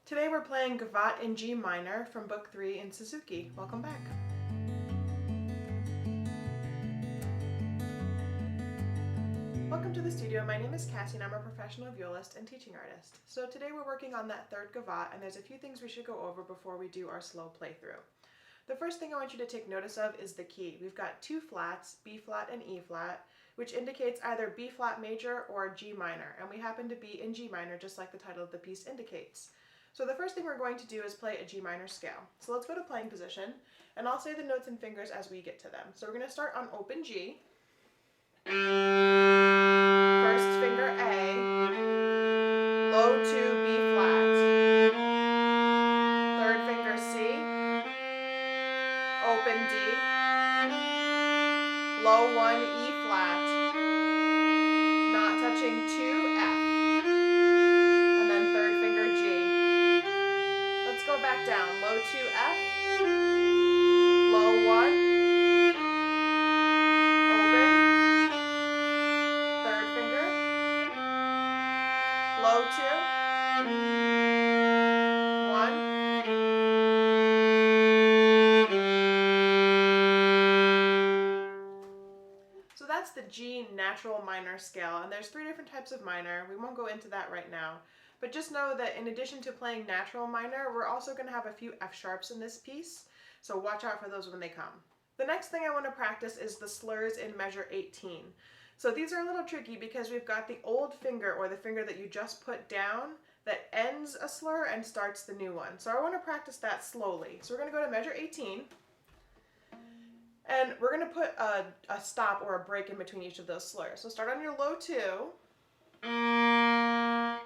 Today we're playing Gavotte in G minor from Book 3 in Suzuki. Welcome back. Welcome to the studio. My name is Cassie and I'm a professional violist and teaching artist. So today we're working on that third Gavotte and there's a few things we should go over before we do our slow playthrough. The first thing I want you to take notice of is the key. We've got two flats, B flat and E flat, which indicates either B flat major or G minor, and we happen to be in G minor just like the title of the piece indicates. So the first thing we're going to do is play a G minor scale. So let's go to playing position, and I'll say the notes and fingers as we get to them. So we're going to start on open G. First finger A, low 2 B flat. Third finger C, open D, low 1 E flat, not touching 2 F, and then third finger G. Let's go back down, low 2 F, low 1, open, third finger, low 2, 1, so that's the G natural minor scale, and there's 3 different types of minor. We won't go into that right now, but just know that in addition to playing natural minor, we're also going to have a few F sharps in this piece, so watch out for those when they come. The next thing I want to practice is the slurs in measure 18. So these are a little tricky because we've got the old finger, or the finger that you just put down, that ends a slur and starts the new one. So I want to practice that slowly. So we're going to go to measure 18. And we're going to put a stop or a break in between each of those slurs. So start on your low 2.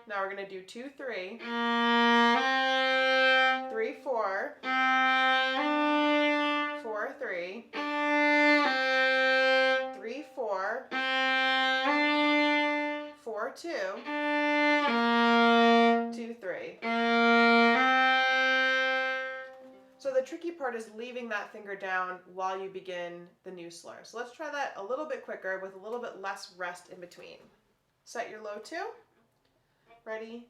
Now we're going to do 2, 3, 3, 4, 4, 3, 3, 4, 4, 2, 2, 3. So the tricky part is leaving that finger down while you begin the new slur. So let's try that a little bit quicker with a little bit less rest in between. Set your low 2. Ready?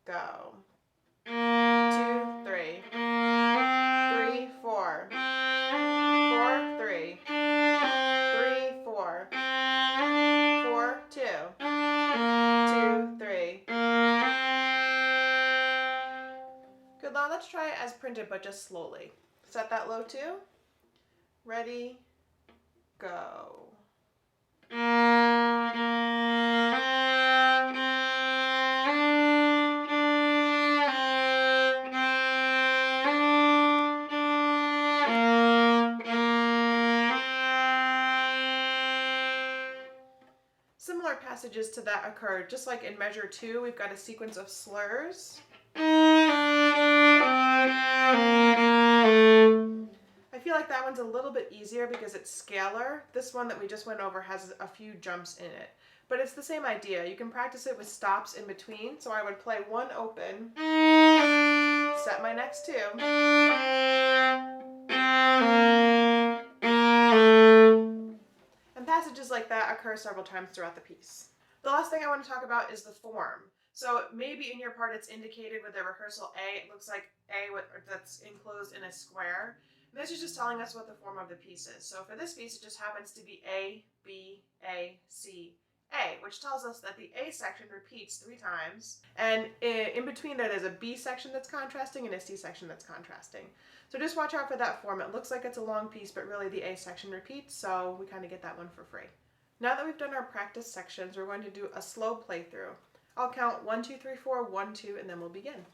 Go. 2, 3, 3, 4, 4, 3, 3, 4, 4, 2, 2, 3. Good, now let's try it as printed, but just slowly. Set that low 2. Ready? Go. Similar passages to that occur, just like in measure 2, we've got a sequence of slurs. I feel like that one's a little bit easier because it's scalar. This one that we just went over has a few jumps in it. But it's the same idea. You can practice it with stops in between. So I would play 1 open, set my next 2. And passages like that occur several times throughout the piece. The last thing I want to talk about is the form. So maybe in your part it's indicated with the rehearsal A. It looks like A that's enclosed in a square. And this is just telling us what the form of the piece is. So for this piece, it just happens to be A, B, A, C, A, which tells us that the A section repeats 3 times. And in between there's a B section that's contrasting and a C section that's contrasting. So just watch out for that form. It looks like it's a long piece, but really the A section repeats, so we kind of get that one for free. Now that we've done our practice sections, we're going to do a slow playthrough. I'll count 1, 2, 3, 4, 1, 2, and then we'll begin.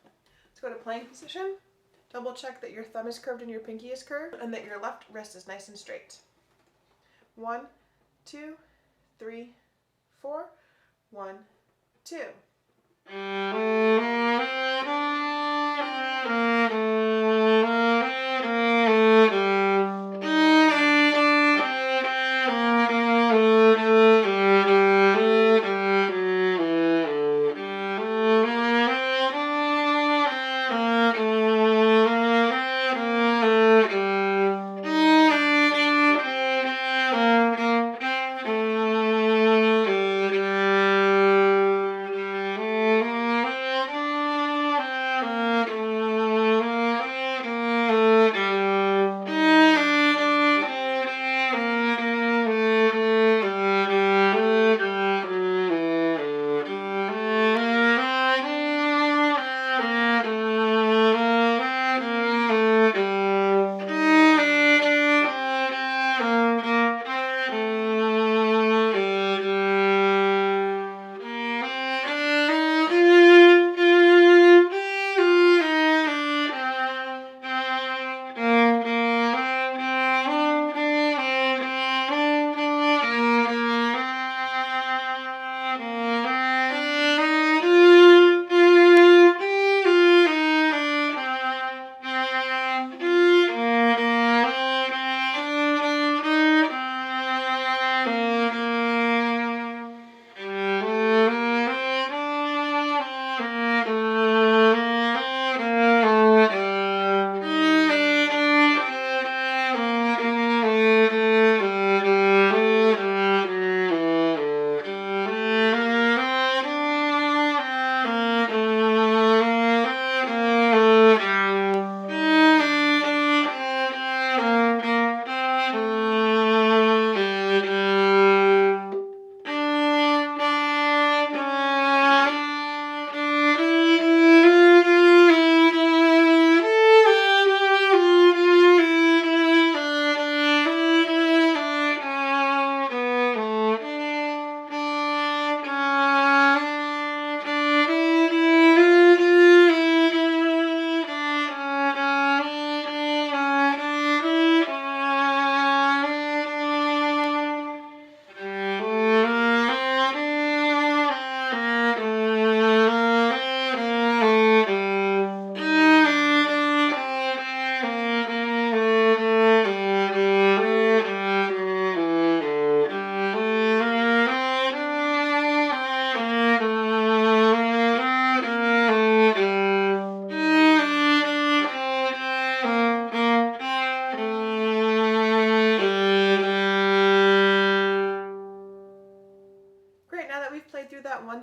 Let's go to playing position. Double check that your thumb is curved and your pinky is curved, and that your left wrist is nice and straight. 1, 2, 3, 4, 1, 2.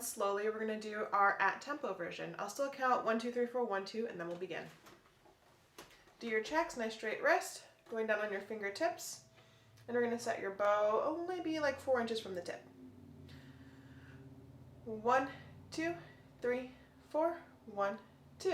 slowly, we're going to do our at tempo version. I'll still count 1, 2, 3, 4, 1, 2, and then we'll begin. Do your checks, nice straight wrist, going down on your fingertips, and we're going to set your bow maybe like 4 inches from the tip. 1, 2, 3, 4, 1, 2.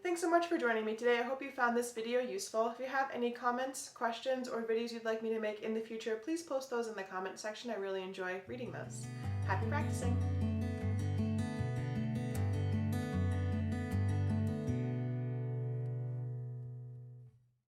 Thanks so much for joining me today. I hope you found this video useful. If you have any comments, questions, or videos you'd like me to make in the future, please post those in the comment section. I really enjoy reading those. Happy practicing!